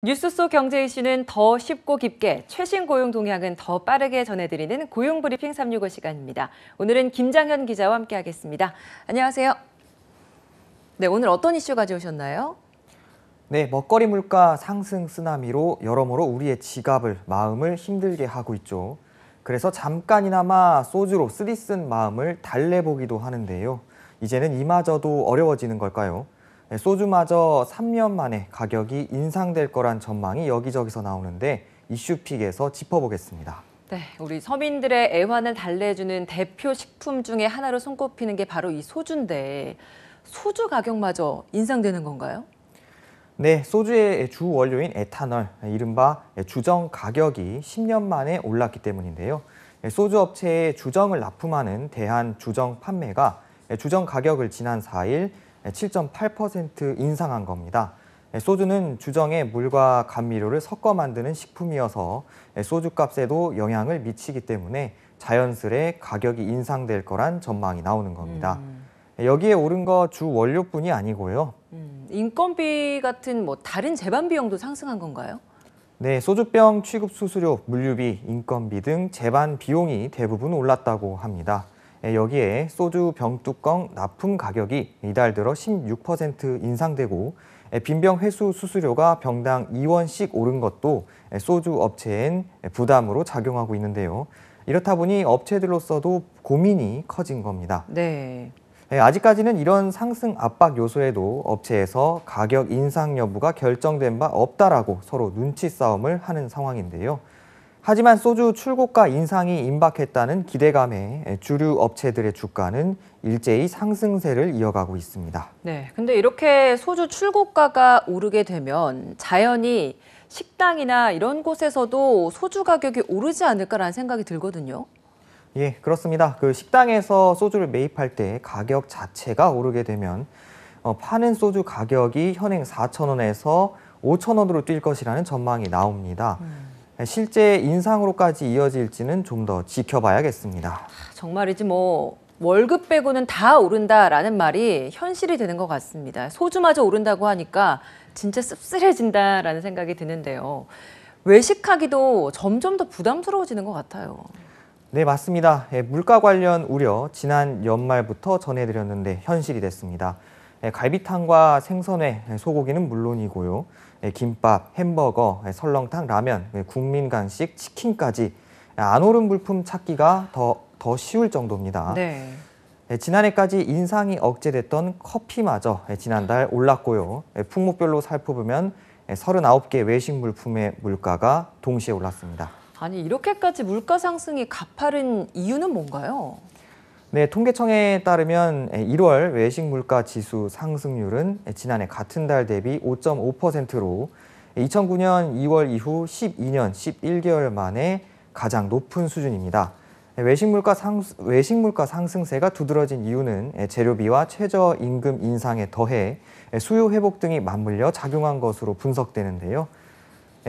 뉴스 속 경제 이슈는 더 쉽고 깊게, 최신 고용 동향은 더 빠르게 전해드리는 고용 브리핑 365 시간입니다. 오늘은 김장현 기자와 함께하겠습니다. 안녕하세요. 네, 오늘 어떤 이슈 가져오셨나요? 네, 먹거리 물가 상승 쓰나미로 여러모로 우리의 지갑을, 마음을 힘들게 하고 있죠. 그래서 잠깐이나마 소주로 쓰디쓴 마음을 달래보기도 하는데요. 이제는 이마저도 어려워지는 걸까요? 네, 소주마저 3년 만에 가격이 인상될 거란 전망이 여기저기서 나오는데 이슈픽에서 짚어보겠습니다. 네, 우리 서민들의 애환을 달래주는 대표 식품 중에 하나로 손꼽히는 게 바로 이 소주인데, 소주 가격마저 인상되는 건가요? 네, 소주의 주 원료인 에탄올, 이른바 주정 가격이 10년 만에 올랐기 때문인데요. 소주 업체에 주정을 납품하는 대한주정 판매가 주정 가격을 지난 4일 7.8% 인상한 겁니다. 소주는 주정에 물과 감미료를 섞어 만드는 식품이어서 소주값에도 영향을 미치기 때문에 자연스레 가격이 인상될 거란 전망이 나오는 겁니다. 여기에 오른 거 주 원료뿐이 아니고요. 인건비 같은 다른 제반 비용도 상승한 건가요? 네, 소주병 취급 수수료, 물류비, 인건비 등 제반 비용이 대부분 올랐다고 합니다. 여기에 소주 병뚜껑 납품 가격이 이달 들어 16% 인상되고 빈병 회수 수수료가 병당 2원씩 오른 것도 소주 업체엔 부담으로 작용하고 있는데요. 이렇다 보니 업체들로서도 고민이 커진 겁니다. 네. 아직까지는 이런 상승 압박 요소에도 업체에서 가격 인상 여부가 결정된 바 없다라고 서로 눈치 싸움을 하는 상황인데요. 하지만 소주 출고가 인상이 임박했다는 기대감에 주류 업체들의 주가는 일제히 상승세를 이어가고 있습니다. 네, 근데 이렇게 소주 출고가가 오르게 되면 자연히 식당이나 이런 곳에서도 소주 가격이 오르지 않을까라는 생각이 들거든요. 예, 그렇습니다. 식당에서 소주를 매입할 때 가격 자체가 오르게 되면 파는 소주 가격이 현행 4,000원에서 5,000원으로 뛸 것이라는 전망이 나옵니다. 실제 인상으로까지 이어질지는 좀 더 지켜봐야겠습니다. 정말이지 월급 빼고는 다 오른다라는 말이 현실이 되는 것 같습니다. 소주마저 오른다고 하니까 진짜 씁쓸해진다라는 생각이 드는데요. 외식하기도 점점 더 부담스러워지는 것 같아요. 네, 맞습니다. 물가 관련 우려 지난 연말부터 전해드렸는데 현실이 됐습니다. 갈비탕과 생선회, 소고기는 물론이고요. 김밥, 햄버거, 설렁탕, 라면, 국민 간식, 치킨까지 안 오른 물품 찾기가 더 쉬울 정도입니다. 네. 지난해까지 인상이 억제됐던 커피마저 지난달 올랐고요. 품목별로 살펴보면 39개 외식 물품의 물가가 동시에 올랐습니다. 아니, 이렇게까지 물가 상승이 가파른 이유는 뭔가요? 네, 통계청에 따르면 1월 외식 물가 지수 상승률은 지난해 같은 달 대비 5.5%로 2009년 2월 이후 12년 11개월 만에 가장 높은 수준입니다. 외식 물가 상승세가 두드러진 이유는 재료비와 최저임금 인상에 더해 수요 회복 등이 맞물려 작용한 것으로 분석되는데요.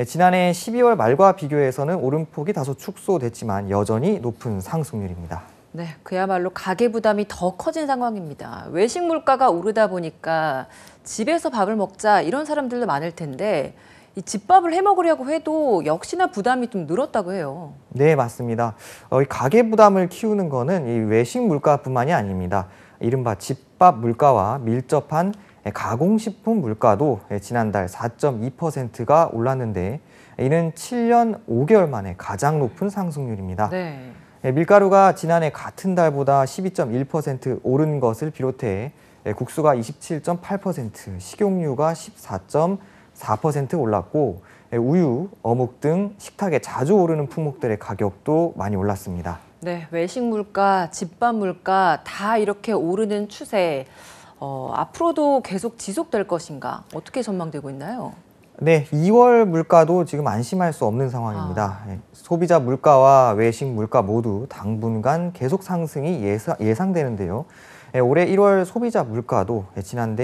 지난해 12월 말과 비교해서는 오름폭이 다소 축소됐지만 여전히 높은 상승률입니다. 네, 그야말로 가계 부담이 더 커진 상황입니다. 외식 물가가 오르다 보니까 집에서 밥을 먹자 이런 사람들도 많을 텐데 이 집밥을 해 먹으려고 해도 역시나 부담이 좀 늘었다고 해요. 네, 맞습니다. 이 가계 부담을 키우는 거는 이 외식 물가뿐만이 아닙니다. 이른바 집밥 물가와 밀접한 가공식품 물가도 지난달 4.2%가 올랐는데 이는 7년 5개월 만에 가장 높은 상승률입니다. 네. 밀가루가 지난해 같은 달보다 12.1% 오른 것을 비롯해 국수가 27.8%, 식용유가 14.4% 올랐고 우유, 어묵 등 식탁에 자주 오르는 품목들의 가격도 많이 올랐습니다. 네, 외식 물가, 집밥 물가 다 이렇게 오르는 추세. 앞으로도 계속 지속될 것인가? 어떻게 전망되고 있나요? 네, 2월 물가도 지금 안심할 수 없는 상황입니다. 소비자 물가와 외식 물가 모두 당분간 계속 상승이 예상되는데요. 올해 1월 소비자 물가도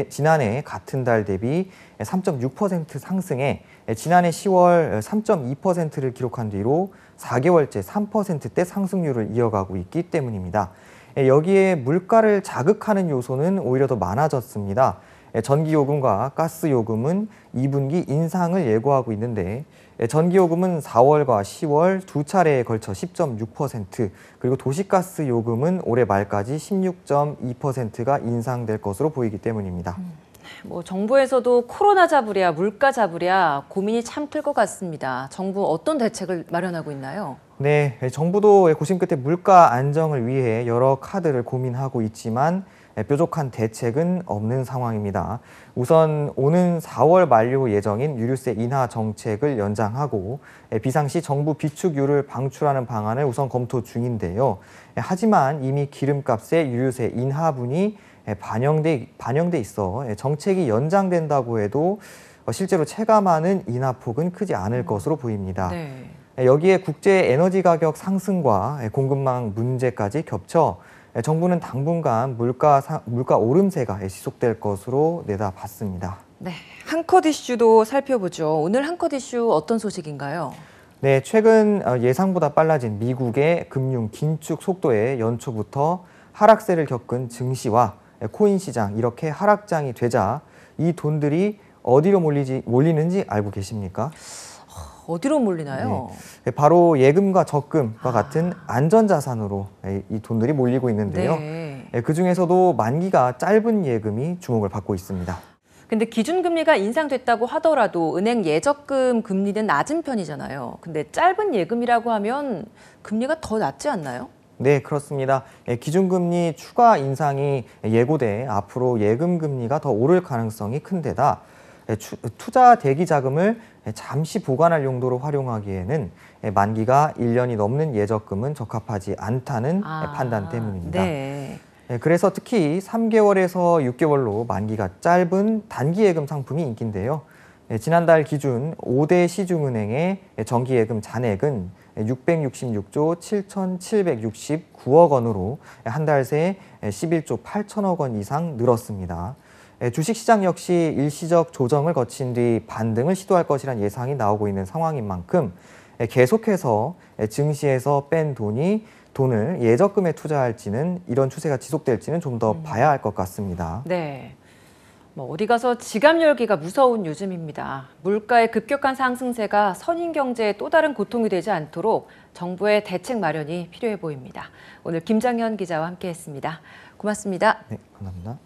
지난해 같은 달 대비 3.6% 상승해 지난해 10월 3.2%를 기록한 뒤로 4개월째 3%대 상승률을 이어가고 있기 때문입니다. 여기에 물가를 자극하는 요소는 오히려 더 많아졌습니다. 전기요금과 가스요금은 2분기 인상을 예고하고 있는데 전기요금은 4월과 10월 두 차례에 걸쳐 10.6%, 그리고 도시가스 요금은 올해 말까지 16.2%가 인상될 것으로 보이기 때문입니다. 뭐 정부에서도 코로나 잡으랴 물가 잡으랴 고민이 참 클 것 같습니다. 정부 어떤 대책을 마련하고 있나요? 네, 정부도 고심 끝에 물가 안정을 위해 여러 카드를 고민하고 있지만 뾰족한 대책은 없는 상황입니다. 우선 오는 4월 만료 예정인 유류세 인하 정책을 연장하고 비상시 정부 비축유를 방출하는 방안을 우선 검토 중인데요. 하지만 이미 기름값의 유류세 인하분이 반영돼 있어 정책이 연장된다고 해도 실제로 체감하는 인하폭은 크지 않을 것으로 보입니다. 네. 여기에 국제 에너지 가격 상승과 공급망 문제까지 겹쳐 정부는 당분간 물가 오름세가 지속될 것으로 내다봤습니다. 네, 한컷 이슈도 살펴보죠. 오늘 한컷 이슈 어떤 소식인가요? 네, 최근 예상보다 빨라진 미국의 금융 긴축 속도에 연초부터 하락세를 겪은 증시와 코인 시장, 이렇게 하락장이 되자 이 돈들이 어디로 몰리는지 알고 계십니까? 어디로 몰리나요? 네, 바로 예금과 적금과 같은 안전자산으로 이 돈들이 몰리고 있는데요. 네. 그중에서도 만기가 짧은 예금이 주목을 받고 있습니다. 근데 기준금리가 인상됐다고 하더라도 은행 예적금 금리는 낮은 편이잖아요. 근데 짧은 예금이라고 하면 금리가 더 낮지 않나요? 네, 그렇습니다. 기준금리 추가 인상이 예고돼 앞으로 예금 금리가 더 오를 가능성이 큰 데다 투자 대기 자금을 잠시 보관할 용도로 활용하기에는 만기가 1년이 넘는 예적금은 적합하지 않다는 판단 때문입니다. 네. 그래서 특히 3개월에서 6개월로 만기가 짧은 단기예금 상품이 인기인데요. 지난달 기준 5대 시중은행의 정기예금 잔액은 666조 7,769억 원으로 한 달 새 11조 8천억 원 이상 늘었습니다. 주식시장 역시 일시적 조정을 거친 뒤 반등을 시도할 것이란 예상이 나오고 있는 상황인 만큼 계속해서 증시에서 뺀 돈을 예적금에 투자할지는, 이런 추세가 지속될지는 좀 더 봐야 할 것 같습니다. 네. 뭐 어디 가서 지갑 열기가 무서운 요즘입니다. 물가의 급격한 상승세가 선인 경제에 또 다른 고통이 되지 않도록 정부의 대책 마련이 필요해 보입니다. 오늘 김장현 기자와 함께했습니다. 고맙습니다. 네, 감사합니다.